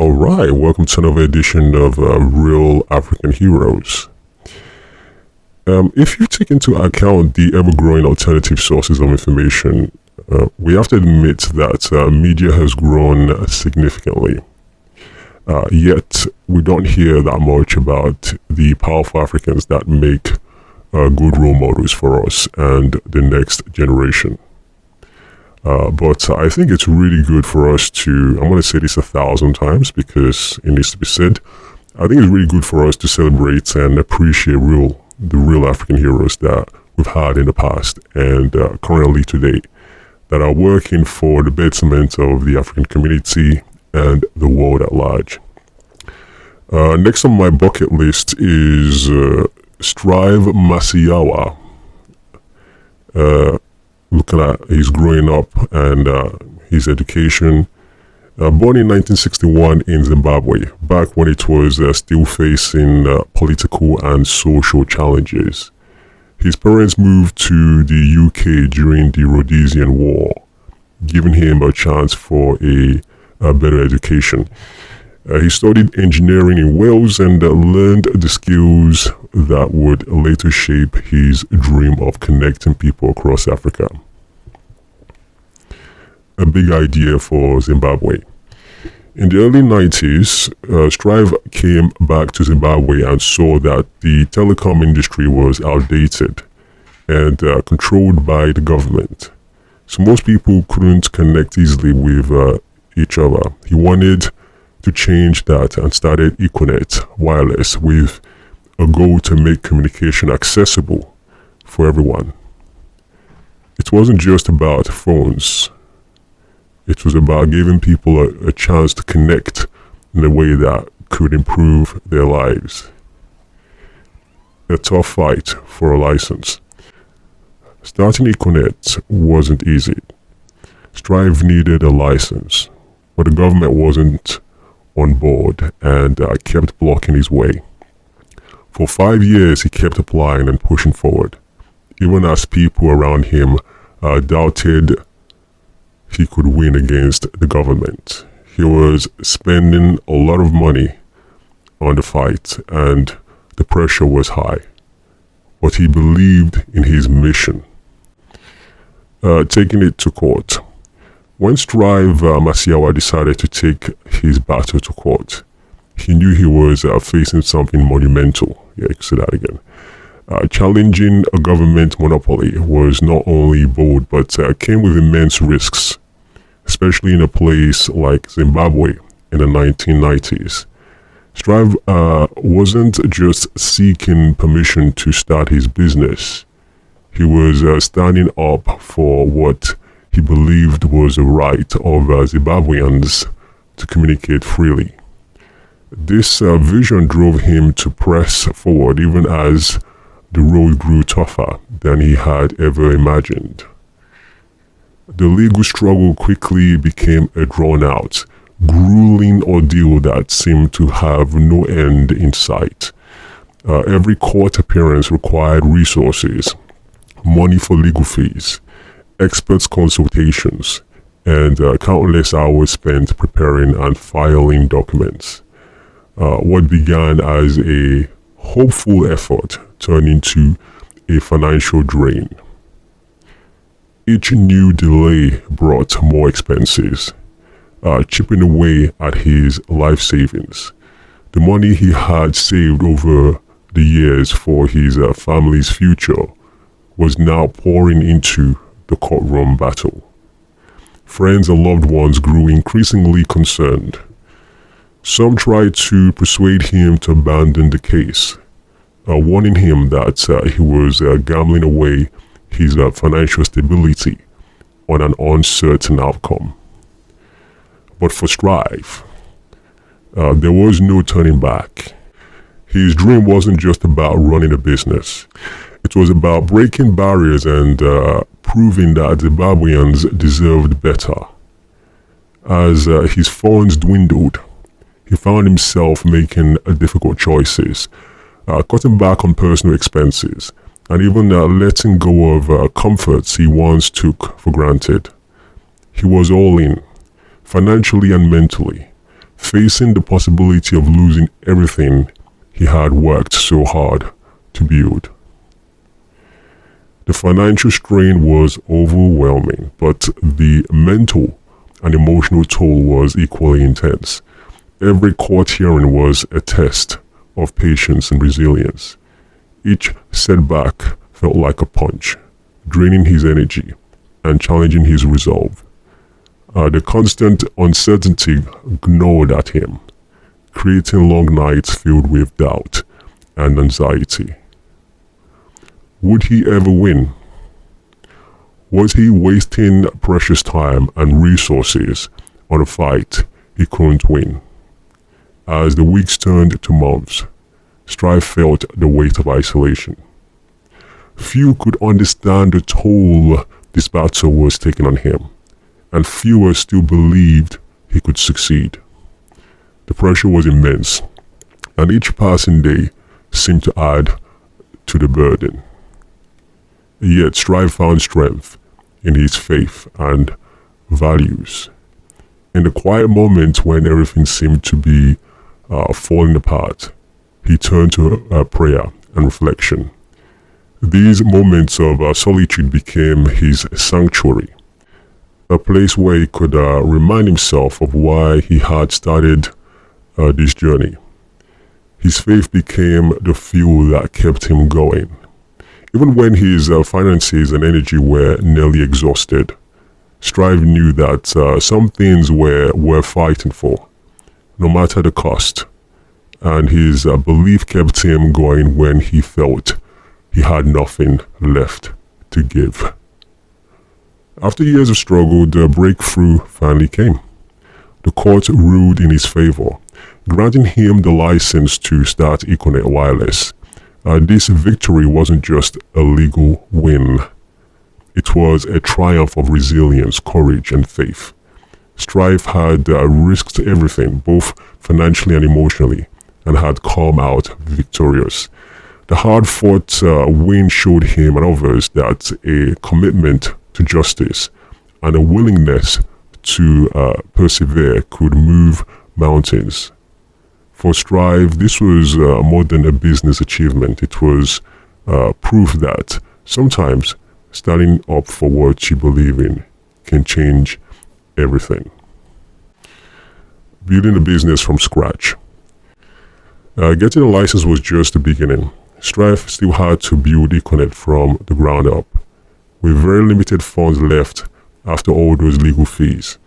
All right, welcome to another edition of Real African Heroes. If you take into account the ever-growing alternative sources of information, we have to admit that media has grown significantly. Yet, we don't hear that much about the powerful Africans that make good role models for us and the next generation. But I think it's really good for us to, I'm going to say this 1,000 times because it needs to be said. I think it's really good for us to celebrate and appreciate the real African heroes that we've had in the past and currently today that are working for the betterment of the African community and the world at large. Next on my bucket list is Strive Masiyiwa. Looking at his growing up and his education. Born in 1961 in Zimbabwe, back when it was still facing political and social challenges. His parents moved to the UK during the Rhodesian War, giving him a chance for a better education. He studied engineering in Wales and learned the skills that would later shape his dream of connecting people across Africa. A big idea for Zimbabwe. In the early 90s, Strive came back to Zimbabwe and saw that the telecom industry was outdated and controlled by the government. So most people couldn't connect easily with each other. He wanted to change that and started Econet Wireless with a goal to make communication accessible for everyone. It wasn't just about phones. It was about giving people a chance to connect in a way that could improve their lives. A tough fight for a license. Starting Econet wasn't easy. Strive needed a license, but the government wasn't on board and kept blocking his way. For 5 years, he kept applying and pushing forward, even as people around him doubted he could win against the government. He was spending a lot of money on the fight and the pressure was high, but he believed in his mission. Taking it to court. When Strive Masiyiwa decided to take his battle to court, he knew he was facing something monumental. Yeah, you can say that again. Challenging a government monopoly was not only bold, but came with immense risks, especially in a place like Zimbabwe in the 1990s. Strive wasn't just seeking permission to start his business. He was standing up for what he believed was the right of Zimbabweans to communicate freely. This vision drove him to press forward even as the road grew tougher than he had ever imagined. The legal struggle quickly became a drawn-out, grueling ordeal that seemed to have no end in sight. Every court appearance required resources, money for legal fees, experts' consultations, and countless hours spent preparing and filing documents. What began as a hopeful effort turned into a financial drain. Each new delay brought more expenses, chipping away at his life savings. The money he had saved over the years for his family's future was now pouring into the courtroom battle. Friends and loved ones grew increasingly concerned. Some tried to persuade him to abandon the case, warning him that he was gambling away his financial stability on an uncertain outcome. But for Strive, there was no turning back. His dream wasn't just about running a business. It was about breaking barriers and proving that Zimbabweans deserved better. As his funds dwindled, he found himself making difficult choices, cutting back on personal expenses, and even letting go of comforts he once took for granted. He was all in, financially and mentally, facing the possibility of losing everything he had worked so hard to build. The financial strain was overwhelming, but the mental and emotional toll was equally intense. Every court hearing was a test of patience and resilience. Each setback felt like a punch, draining his energy and challenging his resolve. The constant uncertainty gnawed at him, creating long nights filled with doubt and anxiety. Would he ever win? Was he wasting precious time and resources on a fight he couldn't win? As the weeks turned to months, Strive felt the weight of isolation. Few could understand the toll this battle was taking on him, and fewer still believed he could succeed. The pressure was immense, and each passing day seemed to add to the burden. Yet Strive found strength in his faith and values. In the quiet moments when everything seemed to be falling apart, he turned to prayer and reflection. These moments of solitude became his sanctuary, a place where he could remind himself of why he had started this journey. His faith became the fuel that kept him going. Even when his finances and energy were nearly exhausted, Strive knew that some things were worth fighting for, no matter the cost, and his belief kept him going when he felt he had nothing left to give. After years of struggle, the breakthrough finally came. The court ruled in his favor, granting him the license to start Econet Wireless. This victory wasn't just a legal win. It was a triumph of resilience, courage, and faith. Strive had risked everything, both financially and emotionally, and had come out victorious. The hard-fought win showed him and others that a commitment to justice and a willingness to persevere could move mountains. For Strive, this was more than a business achievement. It was proof that sometimes standing up for what you believe in can change everything. Building a business from scratch. Getting a license was just the beginning. Strive still had to build Econet from the ground up, with very limited funds left after all those legal fees.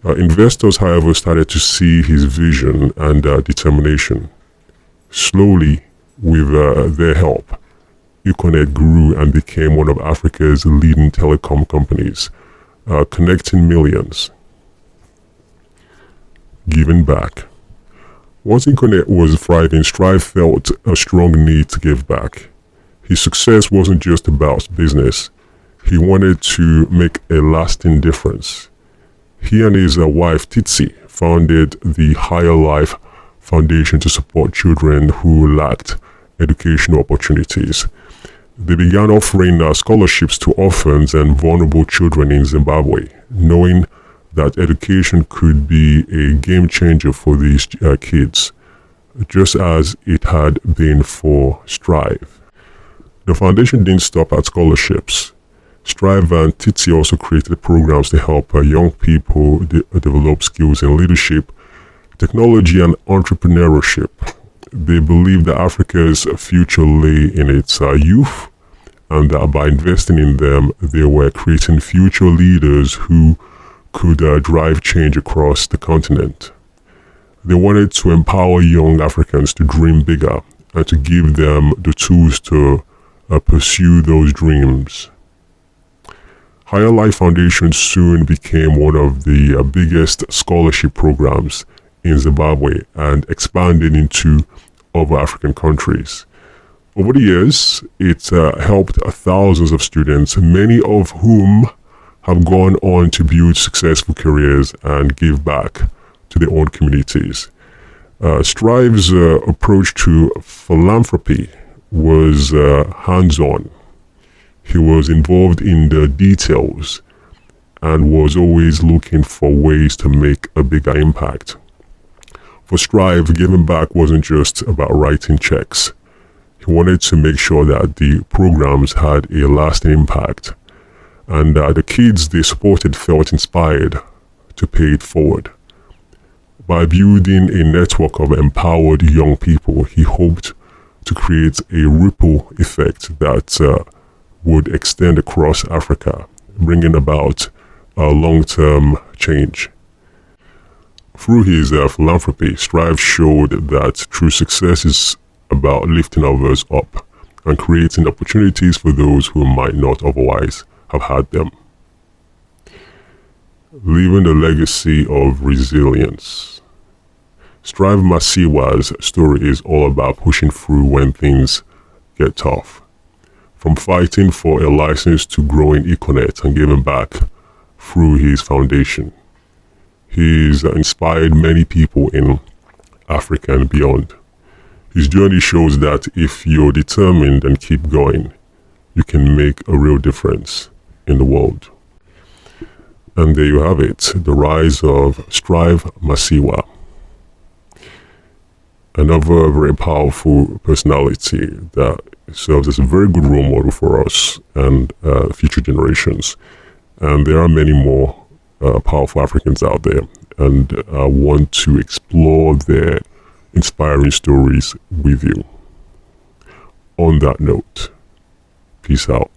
Investors, however, started to see his vision and determination. Slowly, with their help, Econet grew and became one of Africa's leading telecom companies, connecting millions. Giving back. Once Econet was thriving, Strive felt a strong need to give back. His success wasn't just about business. He wanted to make a lasting difference. He and his wife, Titsi, founded the Higher Life Foundation to support children who lacked educational opportunities. They began offering scholarships to orphans and vulnerable children in Zimbabwe, knowing that education could be a game changer for these kids, just as it had been for Strive. The foundation didn't stop at scholarships. Strive and Titsi also created programs to help young people develop skills in leadership, technology, and entrepreneurship. They believed that Africa's future lay in its youth, and that by investing in them, they were creating future leaders who could drive change across the continent. They wanted to empower young Africans to dream bigger and to give them the tools to pursue those dreams. Higher Life Foundation soon became one of the biggest scholarship programs in Zimbabwe and expanded into other African countries. Over the years, it helped thousands of students, many of whom have gone on to build successful careers and give back to their own communities. Strive's approach to philanthropy was hands-on. He was involved in the details and was always looking for ways to make a bigger impact. For Strive, giving back wasn't just about writing checks. He wanted to make sure that the programs had a lasting impact, and the kids they supported felt inspired to pay it forward. By building a network of empowered young people, he hoped to create a ripple effect that would extend across Africa, bringing about long-term change. Through his philanthropy, Strive showed that true success is about lifting others up and creating opportunities for those who might not otherwise have had them. Leaving a legacy of resilience. Strive Masiyiwa's story is all about pushing through when things get tough. From fighting for a license to growing Econet and giving back through his foundation. He's inspired many people in Africa and beyond. His journey shows that if you're determined and keep going, you can make a real difference in the world. And there you have it, the rise of Strive Masiyiwa. Another very powerful personality that serves as a very good role model for us and future generations. And there are many more powerful Africans out there, and I want to explore their inspiring stories with you. On that note, peace out.